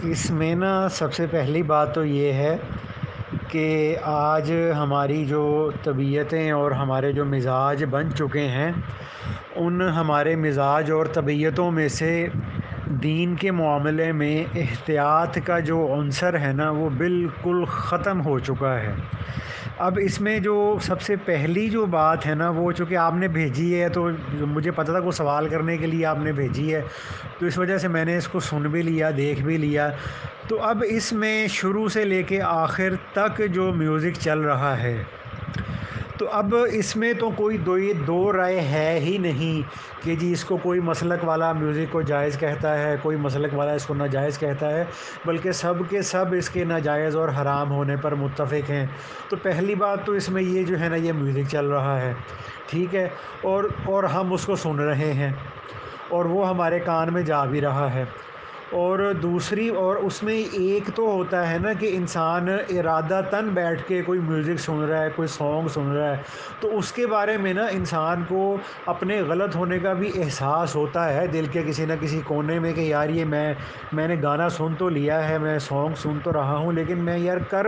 اس میں نا سب سے پہلی بات تو یہ ہے کہ آج ہماری جو طبیعتیں اور ہمارے جو مزاج بن چکے ہیں، ان ہمارے مزاج اور طبیعتوں میں سے دین کے معاملے میں احتیاط کا جو عنصر ہے نا وہ بالکل ختم ہو چکا ہے۔ اب اس میں جو سب سے پہلی جو بات ہے نا، وہ چونکہ آپ نے بھیجی ہے تو مجھے پتہ تھا کہ وہ سوال کرنے کے لیے آپ نے بھیجی ہے، تو اس وجہ سے میں نے اس کو سن بھی لیا، دیکھ بھی لیا۔ تو اب اس میں شروع سے لے کے آخر تک جو میوزک چل رہا ہے، تو اب اس میں تو کوئی دو رائے ہے ہی نہیں کہ جی اس کو کوئی مسلک والا میوزک کو جائز کہتا ہے، کوئی مسلک والا اس کو ناجائز کہتا ہے، بلکہ سب کے سب اس کے ناجائز اور حرام ہونے پر متفق ہیں۔ تو پہلی بات تو اس میں یہ جو ہے نا، یہ میوزک چل رہا ہے، ٹھیک ہے، اور ہم اس کو سن رہے ہیں اور وہ ہمارے کان میں جا بھی رہا ہے۔ اور دوسری، اور اس میں ایک تو ہوتا ہے نا کہ انسان ارادتاً بیٹھ کے کوئی میوزک سن رہا ہے، کوئی سانگ سن رہا ہے، تو اس کے بارے میں نا انسان کو اپنے غلط ہونے کا بھی احساس ہوتا ہے دل کے کسی نہ کسی کونے میں، کہ یار یہ میں نے گانا سن تو لیا ہے، میں سانگ سن تو رہا ہوں، لیکن میں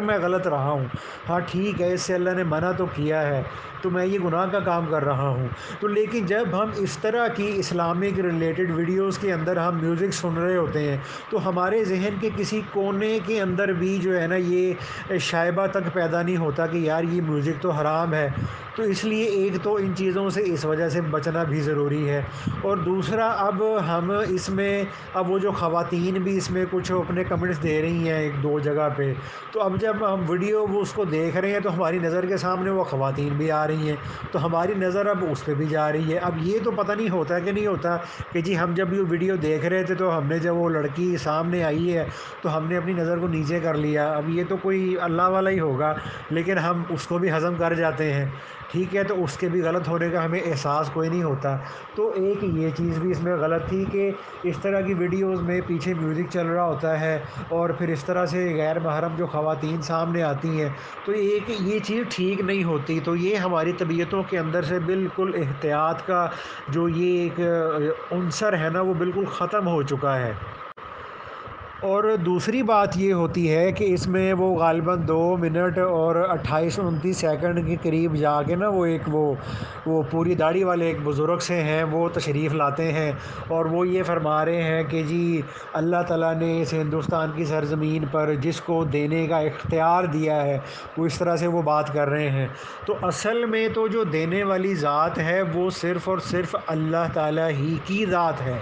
میں غلط رہا ہوں۔ ہاں ٹھیک ہے، اس سے اللہ نے منع تو کیا ہے، تو میں یہ گناہ کا کام کر رہا ہوں۔ تو لیکن جب ہم اس طرح کی اسلامک ریلیٹڈ ویڈیوز کے اندر ہم میوزک سن رہے ہوتے ہیں، تو ہمارے ذہن کے کسی کونے کے اندر بھی جو ہے نا یہ شائبہ تک پیدا نہیں ہوتا کہ یار یہ میوزک تو حرام ہے۔ تو اس لیے ایک تو ان چیزوں سے اس وجہ سے بچنا بھی ضروری ہے، اور دوسرا اب ہم اس میں اب وہ جو خواتین بھی اس میں کچھ اپنے کمنٹس دے رہی ہیں ایک دو جگہ پہ، تو اب جب ہم ویڈیو وہ اس کو دیکھ رہے ہیں تو ہماری نظر کے سامنے وہ خواتین بھی آ رہی ہیں، تو ہماری نظر اب اس پہ بھی جا رہی ہے۔ اب یہ تو پتہ نہیں ہوتا کہ نہیں ہوتا کہ جی ہم جب یہ ویڈیو دیکھ رہے تھے تو ہم نے جب وہ لڑکی سامنے آئی ہے تو ہم نے اپنی نظر کو نیچے کر لیا، اب یہ تو کوئی اللہ والا ہی ہوگا، لیکن ہم اس کو بھی ہضم کر جاتے ہیں، ٹھیک ہے، تو اس کے بھی غلط ہونے کا ہمیں احساس کوئی نہیں ہوتا۔ تو ایک یہ چیز بھی اس میں غلط تھی کہ اس طرح کی ویڈیوز میں پیچھے میوزک چل رہا ہوتا ہے اور پھر اس طرح سے غیر محرم جو خواتین سامنے آتی ہیں، تو ایک یہ چیز ٹھیک نہیں ہوتی۔ تو یہ ہماری طبیعتوں کے اندر سے بالکل احتیاط کا جو یہ ایک عنصر ہے نا وہ بالکل ختم ہو چکا ہے۔ اور دوسری بات یہ ہوتی ہے کہ اس میں وہ غالباً 2 منٹ اور 28-29 سیکنڈ کے قریب جا کے نا وہ پوری داڑھی والے ایک بزرگ سے ہیں، وہ تشریف لاتے ہیں اور وہ یہ فرما رہے ہیں کہ جی اللہ تعالیٰ نے اس ہندوستان کی سرزمین پر جس کو دینے کا اختیار دیا ہے، وہ اس طرح سے وہ بات کر رہے ہیں۔ تو اصل میں تو جو دینے والی ذات ہے وہ صرف اور صرف اللہ تعالیٰ ہی کی ذات ہے،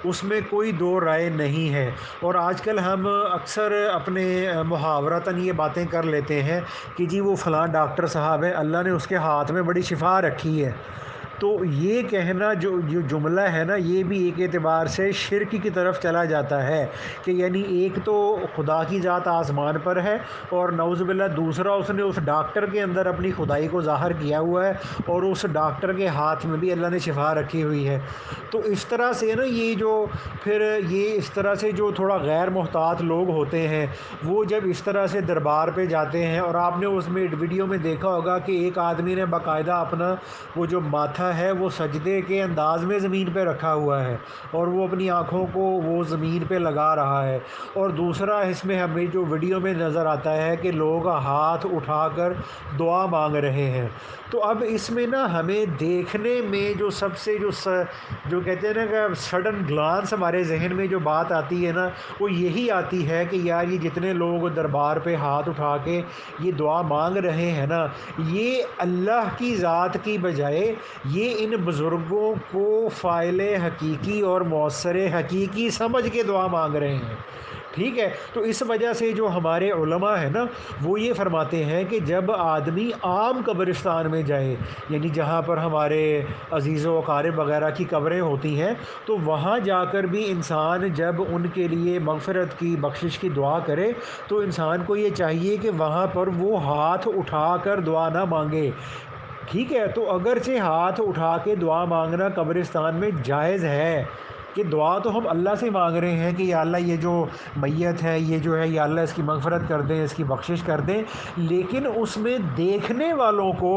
اس میں کوئی دو رائے نہیں ہے۔ اور آج کل ہم اکثر اپنے محاورتاً یہ باتیں کر لیتے ہیں کہ جی وہ فلاں ڈاکٹر صاحب ہے، اللہ نے اس کے ہاتھ میں بڑی شفا رکھی ہے۔ تو یہ کہنا جو جملہ ہے نا، یہ بھی ایک اعتبار سے شرک کی طرف چلا جاتا ہے، کہ یعنی ایک تو خدا کی ذات آسمان پر ہے، اور نعوذ باللہ دوسرا اس نے اس ڈاکٹر کے اندر اپنی خدائی کو ظاہر کیا ہوا ہے، اور اس ڈاکٹر کے ہاتھ میں بھی اللہ نے شفا رکھی ہوئی ہے۔ تو اس طرح سے نا یہ جو پھر یہ اس طرح سے جو تھوڑا غیر محتاط لوگ ہوتے ہیں، وہ جب اس طرح سے دربار پہ جاتے ہیں، اور آپ نے اس میں ویڈیو میں دیکھا ہوگا کہ ایک آدمی نے باقاعدہ اپنا وہ جو ماتھا ہے وہ سجدے کے انداز میں زمین پہ رکھا ہوا ہے، اور وہ اپنی آنکھوں کو وہ زمین پہ لگا رہا ہے، اور دوسرا اس میں ہمیں جو ویڈیو میں نظر آتا ہے کہ لوگ ہاتھ اٹھا کر دعا مانگ رہے ہیں۔ تو اب اس میں نا ہمیں دیکھنے میں جو سب سے جو کہتے ہیں نا کہ سڈن گلانس ہمارے ذہن میں جو بات آتی ہے نا، وہ یہی آتی ہے کہ یار یہ جتنے لوگ دربار پہ ہاتھ اٹھا کے یہ دعا مانگ رہے ہیں نا، یہ اللہ کی ذات کی بجائے یہ ان بزرگوں کو فاعل حقیقی اور مؤثر حقیقی سمجھ کے دعا مانگ رہے ہیں، ٹھیک ہے۔ تو اس وجہ سے جو ہمارے علماء ہیں نا، وہ یہ فرماتے ہیں کہ جب آدمی عام قبرستان میں جائے، یعنی جہاں پر ہمارے عزیز و اقارب وغیرہ کی قبریں ہوتی ہیں، تو وہاں جا کر بھی انسان جب ان کے لیے مغفرت کی بخشش کی دعا کرے، تو انسان کو یہ چاہیے کہ وہاں پر وہ ہاتھ اٹھا کر دعا نہ مانگے، ٹھیک ہے۔ تو اگرچہ ہاتھ اٹھا کے دعا مانگنا قبرستان میں جائز ہے، کہ دعا تو ہم اللہ سے مانگ رہے ہیں کہ یا اللہ یہ جو میت ہے یہ جو ہے یا اللہ اس کی مغفرت کر دیں، اس کی بخشش کر دیں، لیکن اس میں دیکھنے والوں کو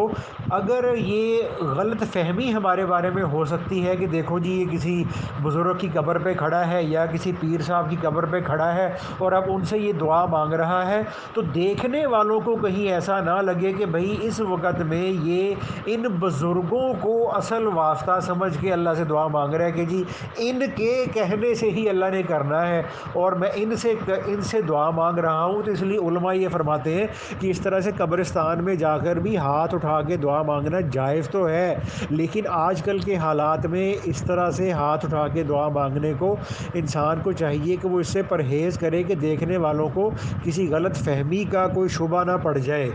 اگر یہ غلط فہمی ہمارے بارے میں ہو سکتی ہے کہ دیکھو جی یہ کسی بزرگ کی قبر پہ کھڑا ہے یا کسی پیر صاحب کی قبر پہ کھڑا ہے اور اب ان سے یہ دعا مانگ رہا ہے، تو دیکھنے والوں کو کہیں ایسا نہ لگے کہ بھئی اس وقت میں یہ ان بزرگوں کو اصل واسطہ سمجھ کے اللہ سے دعا مانگ رہا ہے کہ جی ان کے کہنے سے ہی اللہ نے کرنا ہے اور میں ان سے دعا مانگ رہا ہوں۔ تو اس لیے علماء یہ فرماتے ہیں کہ اس طرح سے قبرستان میں جا کر بھی ہاتھ اٹھا کے دعا مانگنا جائز تو ہے، لیکن آج کل کے حالات میں اس طرح سے ہاتھ اٹھا کے دعا مانگنے کو انسان کو چاہیے کہ وہ اس سے پرہیز کرے کہ دیکھنے والوں کو کسی غلط فہمی کا کوئی شبہ نہ پڑ جائے۔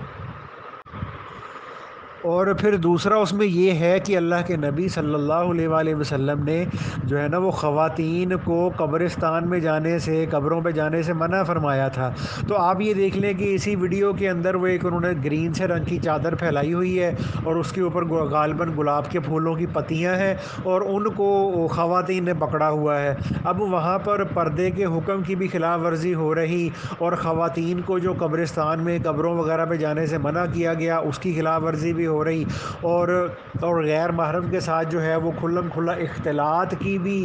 اور پھر دوسرا اس میں یہ ہے کہ اللہ کے نبی صلی اللہ علیہ وآلہ وسلم نے جو ہے نا وہ خواتین کو قبرستان میں جانے سے، قبروں پہ جانے سے منع فرمایا تھا۔ تو آپ یہ دیکھ لیں کہ اسی ویڈیو کے اندر وہ ایک انہوں نے گرین سے رنگ کی چادر پھیلائی ہوئی ہے اور اس کے اوپر غالباً گلاب کے پھولوں کی پتیاں ہیں اور ان کو خواتین نے پکڑا ہوا ہے۔ اب وہاں پر پردے کے حکم کی بھی خلاف ورزی ہو رہی اور خواتین کو جو قبرستان میں قبروں وغیرہ پہ جانے سے منع کیا گیا اس کی خلاف ورزی بھی ہو رہی اور غیر محرم کے ساتھ جو ہے وہ کھلم کھلا اختلاط کی بھی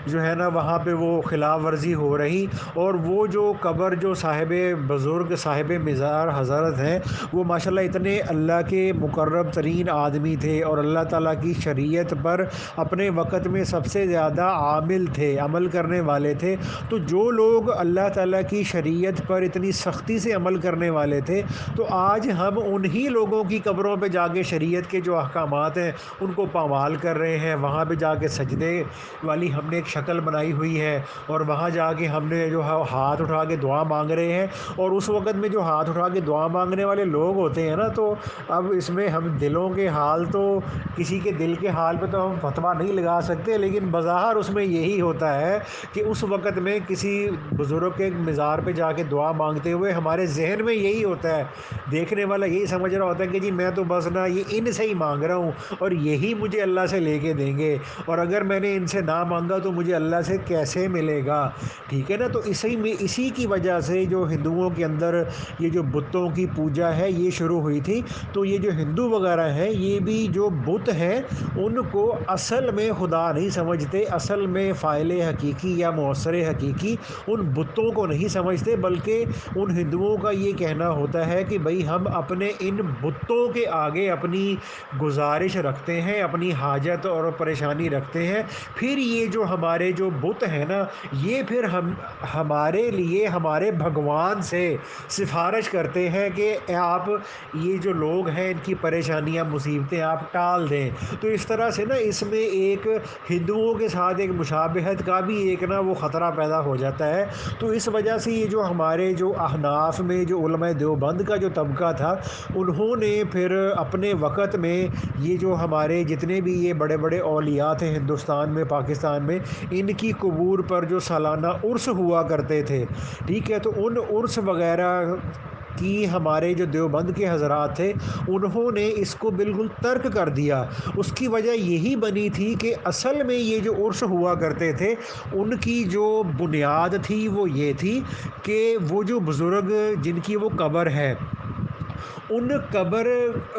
جو ہے نا وہاں پہ وہ خلاف ورزی ہو رہی۔ اور وہ جو قبر جو صاحب بزرگ صاحب مزار حضرت ہیں وہ ماشاءاللہ اتنے اللہ کے مقرب ترین آدمی تھے اور اللہ تعالیٰ کی شریعت پر اپنے وقت میں سب سے زیادہ عامل تھے، عمل کرنے والے تھے۔ تو جو لوگ اللہ تعالیٰ کی شریعت پر اتنی سختی سے عمل کرنے والے تھے، تو آج ہم انہی لوگوں کی قبروں پہ جا کے شریعت کے جو احکامات ہیں ان کو پامال کر رہے ہیں۔ وہاں پہ جا کے سجدے والی ہم نے ایک شکل بنائی ہوئی ہے اور وہاں جا کے ہم نے جو ہے ہاتھ اٹھا کے دعا مانگ رہے ہیں، اور اس وقت میں جو ہاتھ اٹھا کے دعا مانگنے والے لوگ ہوتے ہیں نا، تو اب اس میں ہم دلوں کے حال تو کسی کے دل کے حال پہ تو ہم فتویٰ نہیں لگا سکتے، لیکن بظاہر اس میں یہی ہوتا ہے کہ اس وقت میں کسی بزرگ کے مزار پہ جا کے دعا مانگتے ہوئے ہمارے ذہن میں یہی ہوتا ہے، دیکھنے والا یہی سمجھ رہا ہوتا ہے کہ جی میں تو بس نا یہ ان سے ہی مانگ رہا ہوں اور یہی مجھے اللہ سے لے کے دیں گے، اور اگر میں نے ان سے نہ مانگا تو مجھے اللہ سے کیسے ملے گا؟ ٹھیک ہے نا۔ تو اسی کی وجہ سے جو ہندوؤں کے اندر یہ جو بتوں کی پوجا ہے یہ شروع ہوئی تھی۔ تو یہ جو ہندو وغیرہ ہیں یہ بھی جو بت ہیں ان کو اصل میں خدا نہیں سمجھتے، اصل میں فاعل حقیقی یا مؤثر حقیقی ان بتوں کو نہیں سمجھتے، بلکہ ان ہندوؤں کا یہ کہنا ہوتا ہے کہ بھئی ہم اپنے ان بتوں کے آگے اپنی گزارش رکھتے ہیں، اپنی حاجت اور پریشانی رکھتے ہیں، پھر یہ جو ہمارے جو بت ہیں نا یہ پھر ہمارے لیے ہمارے بھگوان سے سفارش کرتے ہیں کہ آپ یہ جو لوگ ہیں ان کی پریشانیاں مصیبتیں آپ ٹال دیں۔ تو اس طرح سے نا اس میں ایک ہندوؤں کے ساتھ ایک مشابہت کا بھی ایک نا وہ خطرہ پیدا ہو جاتا ہے۔ تو اس وجہ سے یہ جو ہمارے جو احناف میں جو علماء دیوبند کا جو طبقہ تھا انہوں نے پھر اپنے وقت میں یہ جو ہمارے جتنے بھی یہ بڑے بڑے اولیاء تھے ہندوستان میں، پاکستان میں، ان کی قبور پر جو سالانہ عرس ہوا کرتے تھے، ٹھیک ہے، تو ان عرس وغیرہ کی ہمارے جو دیوبند کے حضرات تھے انہوں نے اس کو بالکل ترک کر دیا۔ اس کی وجہ یہی بنی تھی کہ اصل میں یہ جو عرس ہوا کرتے تھے ان کی جو بنیاد تھی وہ یہ تھی کہ وہ جو بزرگ جن کی وہ قبر ہے ان قبر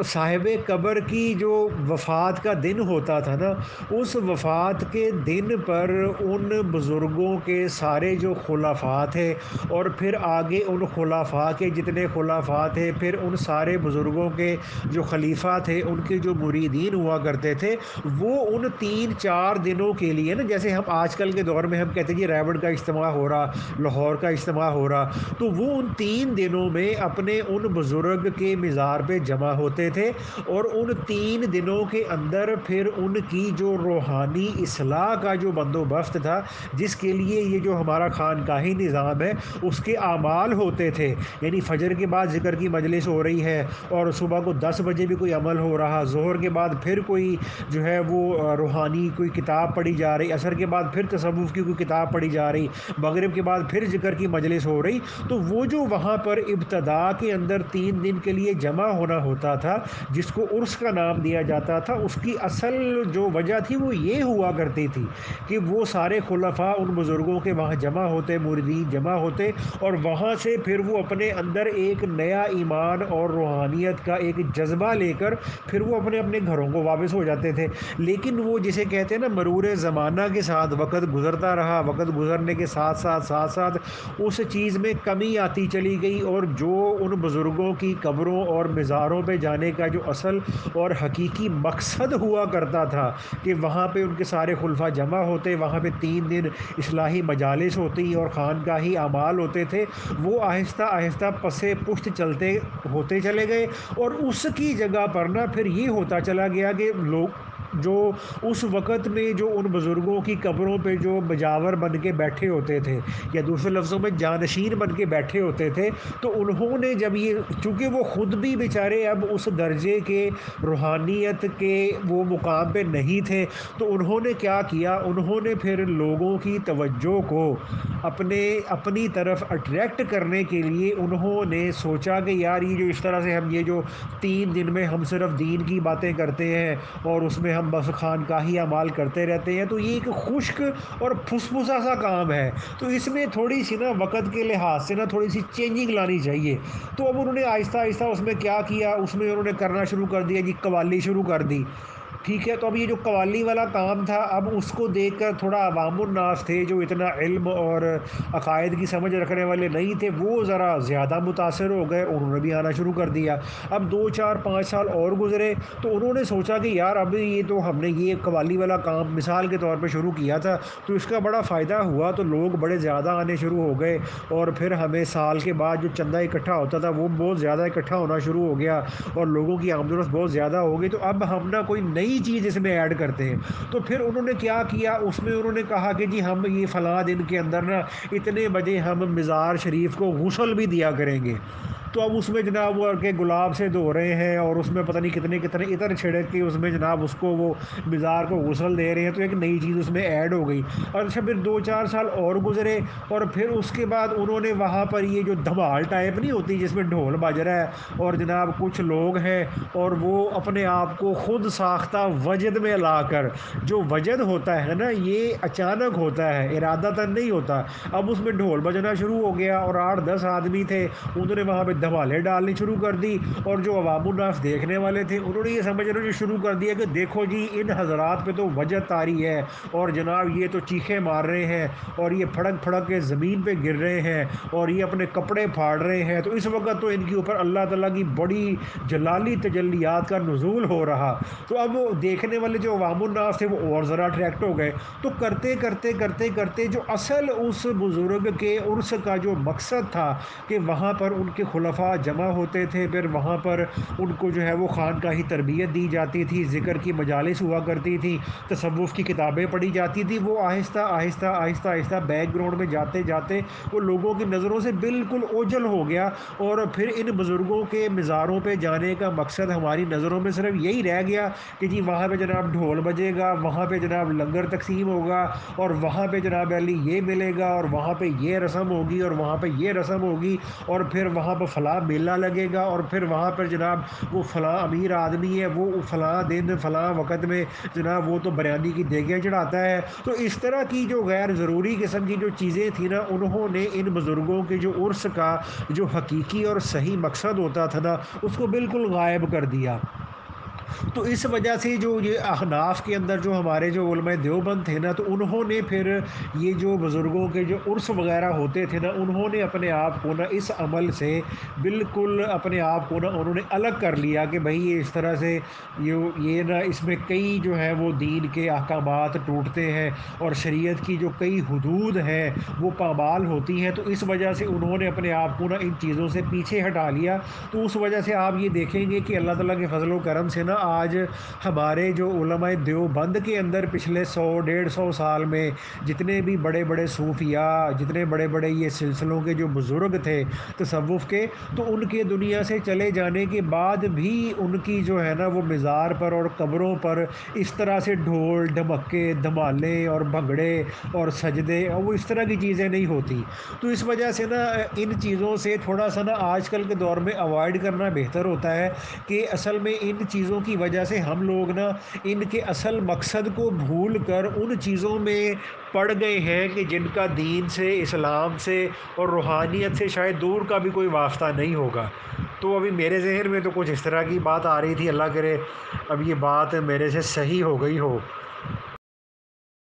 صاحب قبر کی جو وفات کا دن ہوتا تھا نا، اس وفات کے دن پر ان بزرگوں کے سارے جو خلفاء تھے اور پھر آگے ان خلفاء کے جتنے خلفاء تھے، پھر ان سارے بزرگوں کے جو خلیفہ تھے ان کے جو مریدین ہوا کرتے تھے وہ ان 3-4 دنوں کے لیے نا، جیسے ہم آج کل کے دور میں ہم کہتے ہیں کہ ریوڑ کا اجتماع ہو رہا، لاہور کا اجتماع ہو رہا، تو وہ ان 3 دنوں میں اپنے ان بزرگ کے مزار پہ جمع ہوتے تھے اور ان 3 دنوں کے اندر پھر ان کی جو روحانی اصلاح کا جو بندوبست تھا، جس کے لیے یہ جو ہمارا خانقاہی نظام ہے اس کے اعمال ہوتے تھے، یعنی فجر کے بعد ذکر کی مجلس ہو رہی ہے اور صبح کو 10 بجے بھی کوئی عمل ہو رہا، ظہر کے بعد پھر کوئی جو ہے وہ روحانی کوئی کتاب پڑھی جا رہی، عصر کے بعد پھر تصوف کی کوئی کتاب پڑھی جا رہی، مغرب کے بعد پھر ذکر کی مجلس ہو رہی۔ تو وہ جو وہاں پر ابتدا کے اندر 3 دن کے لیے جمع ہونا ہوتا تھا جس کو عرس کا نام دیا جاتا تھا، اس کی اصل جو وجہ تھی وہ یہ ہوا کرتی تھی کہ وہ سارے خلفاء ان بزرگوں کے وہاں جمع ہوتے، مریدین جمع ہوتے، اور وہاں سے پھر وہ اپنے اندر ایک نیا ایمان اور روحانیت کا ایک جذبہ لے کر پھر وہ اپنے اپنے گھروں کو واپس ہو جاتے تھے۔ لیکن وہ جسے کہتے ہیں نا، مرور زمانہ کے ساتھ وقت گزرتا رہا، وقت گزرنے کے ساتھ ساتھ اس چیز میں کمی آتی چلی گئی، اور جو ان بزرگوں کی قبروں اور مزاروں پہ جانے کا جو اصل اور حقیقی مقصد ہوا کرتا تھا کہ وہاں پہ ان کے سارے خلفاء جمع ہوتے، وہاں پہ 3 دن اصلاحی مجالس ہوتی اور خانقاہی اعمال ہوتے تھے، وہ آہستہ آہستہ پسے پشت چلتے ہوتے چلے گئے، اور اس کی جگہ پر نا پھر یہ ہوتا چلا گیا کہ لوگ جو اس وقت میں جو ان بزرگوں کی قبروں پہ جو مجاور بن کے بیٹھے ہوتے تھے، یا دوسرے لفظوں میں جانشین بن کے بیٹھے ہوتے تھے، تو انہوں نے جب یہ، چونکہ وہ خود بھی بیچارے اب اس درجے کے روحانیت کے وہ مقام پہ نہیں تھے، تو انہوں نے کیا کیا، انہوں نے پھر لوگوں کی توجہ کو اپنی طرف اٹریکٹ کرنے کے لیے انہوں نے سوچا کہ یار یہ جو اس طرح سے ہم یہ جو 3 دن میں ہم صرف دین کی باتیں کرتے ہیں اور اس میں ہم بس خانقاہی اعمال کرتے رہتے ہیں، تو یہ ایک خشک اور پھسپھسا سا کام ہے، تو اس میں تھوڑی سی نا وقت کے لحاظ سے نا تھوڑی سی چینجنگ لانی چاہیے۔ تو اب انہوں نے آہستہ آہستہ اس میں کیا کیا، اس میں انہوں نے کرنا شروع کر دیا جی، قوالی شروع کر دی۔ ٹھیک ہے، تو اب یہ جو قوالی والا کام تھا، اب اس کو دیکھ کر تھوڑا عوام الناس تھے جو اتنا علم اور عقائد کی سمجھ رکھنے والے نہیں تھے، وہ ذرا زیادہ متاثر ہو گئے، انہوں نے بھی آنا شروع کر دیا۔ اب 2 4 5 سال اور گزرے، تو انہوں نے سوچا کہ یار اب یہ تو ہم نے یہ قوالی والا کام مثال کے طور پہ شروع کیا تھا، تو اس کا بڑا فائدہ ہوا، تو لوگ بڑے زیادہ آنے شروع ہو گئے، اور پھر ہمیں سال کے بعد جو چندہ اکٹھا ہوتا تھا وہ بہت زیادہ اکٹھا ہونا شروع ہو گیا، اور لوگوں کی آمد و رفت بہت زیادہ ہو گئی، تو اب ہم نہ کوئی نئی چیز اس میں ایڈ کرتے ہیں۔ تو پھر انہوں نے کیا کیا، اس میں انہوں نے کہا کہ جی ہم یہ فلاں دن کے اندر نا اتنے بجے ہم مزار شریف کو غسل بھی دیا کریں گے۔ تو اب اس میں جناب وہ کے گلاب سے دھو رہے ہیں، اور اس میں پتہ نہیں کتنے کتنے عطر چھڑک کے اس میں جناب اس کو وہ مزار کو غسل دے رہے ہیں، تو ایک نئی چیز اس میں ایڈ ہو گئی۔ اور اچھا پھر 2 4 سال اور گزرے، اور پھر اس کے بعد انہوں نے وہاں پر یہ جو دھمال ٹائپ نہیں ہوتی جس میں ڈھول بج رہا ہے، اور جناب کچھ لوگ ہیں اور وہ اپنے آپ کو خود ساختہ وجد میں لا کر، جو وجد ہوتا ہے نا یہ اچانک ہوتا ہے، ارادتاً نہیں ہوتا، اب اس میں ڈھول بجنا شروع ہو گیا، اور 8 10 آدمی تھے، انہوں نے وہاں پہ دھمالیں ڈالنی شروع کر دی، اور جو عوام الناس دیکھنے والے تھے انہوں نے یہ سمجھنا جو شروع کر دیا کہ دیکھو جی ان حضرات پہ تو وجد طاری ہے، اور جناب یہ تو چیخیں مار رہے ہیں، اور یہ پھڑک پھڑک کے زمین پہ گر رہے ہیں، اور یہ اپنے کپڑے پھاڑ رہے ہیں، تو اس وقت تو ان کے اوپر اللہ تعالیٰ کی بڑی جلالی تجلیات کا نزول ہو رہا۔ تو اب دیکھنے والے جو عوام الناس تھے وہ اور ذرا اٹریکٹ ہو گئے، تو کرتے کرتے کرتے کرتے جو اصل اس بزرگ کے عرس کا جو مقصد تھا کہ وہاں پر ان کے خلفاء جمع ہوتے تھے، پھر وہاں پر ان کو جو ہے وہ خانقاہی تربیت دی جاتی تھی، ذکر کی مجالس ہوا کرتی تھی، تصوف کی کتابیں پڑھی جاتی تھی، وہ آہستہ آہستہ آہستہ آہستہ بیک گراؤنڈ میں جاتے جاتے وہ لوگوں کی نظروں سے بالکل اوجھل ہو گیا، اور پھر ان بزرگوں کے مزاروں پہ جانے کا مقصد ہماری نظروں میں صرف یہی رہ گیا کہ جی وہاں پہ جناب ڈھول بجے گا، وہاں پہ جناب لنگر تقسیم ہوگا، اور وہاں پہ جناب علی یہ ملے گا، اور وہاں پہ یہ رسم ہوگی، اور وہاں پہ یہ رسم ہوگی، اور پھر وہاں پہ فلاں میلہ لگے گا، اور پھر وہاں پر جناب وہ فلاں امیر آدمی ہے وہ فلاں دن فلاں وقت میں جناب وہ تو بریانی کی دیگیں چڑھاتا ہے۔ تو اس طرح کی جو غیر ضروری قسم کی جو چیزیں تھیں نا، انہوں نے ان بزرگوں کے جو عرس کا جو حقیقی اور صحیح مقصد ہوتا تھا نا اس کو بالکل غائب کر دیا۔ تو اس وجہ سے جو یہ احناف کے اندر جو ہمارے جو علماء دیوبند تھے نا، تو انہوں نے پھر یہ جو بزرگوں کے جو عرس وغیرہ ہوتے تھے نا، انہوں نے اپنے آپ کو نا اس عمل سے بالکل اپنے آپ کو نا انہوں نے الگ کر لیا کہ بھائی یہ اس طرح سے یہ نا اس میں کئی جو ہے وہ دین کے احکامات ٹوٹتے ہیں، اور شریعت کی جو کئی حدود ہیں وہ پامال ہوتی ہیں، تو اس وجہ سے انہوں نے اپنے آپ کو نا ان چیزوں سے پیچھے ہٹا لیا۔ تو اس وجہ سے آپ یہ دیکھیں گے کہ اللہ تعالیٰ کے فضل و کرم سے نا آج ہمارے جو علماء دیوبند کے اندر پچھلے 100 150 سال میں جتنے بھی بڑے بڑے صوفیاء، جتنے بڑے بڑے یہ سلسلوں کے جو بزرگ تھے تصوف کے، تو ان کے دنیا سے چلے جانے کے بعد بھی ان کی جو ہے نا وہ مزار پر اور قبروں پر اس طرح سے ڈھول ڈھمکے دھمالے اور بھنگڑے اور سجدے اور وہ اس طرح کی چیزیں نہیں ہوتی۔ تو اس وجہ سے نا ان چیزوں سے تھوڑا سا نا آج کل کے دور میں اوائڈ کرنا بہتر ہوتا ہے، کہ اصل میں ان چیزوں کی وجہ سے ہم لوگ نا ان کے اصل مقصد کو بھول کر ان چیزوں میں پڑ گئے ہیں کہ جن کا دین سے، اسلام سے اور روحانیت سے شاید دور کا بھی کوئی واسطہ نہیں ہوگا۔ تو ابھی میرے ذہن میں تو کچھ اس طرح کی بات آ رہی تھی، اللہ کرے اب یہ بات میرے سے صحیح ہو گئی ہو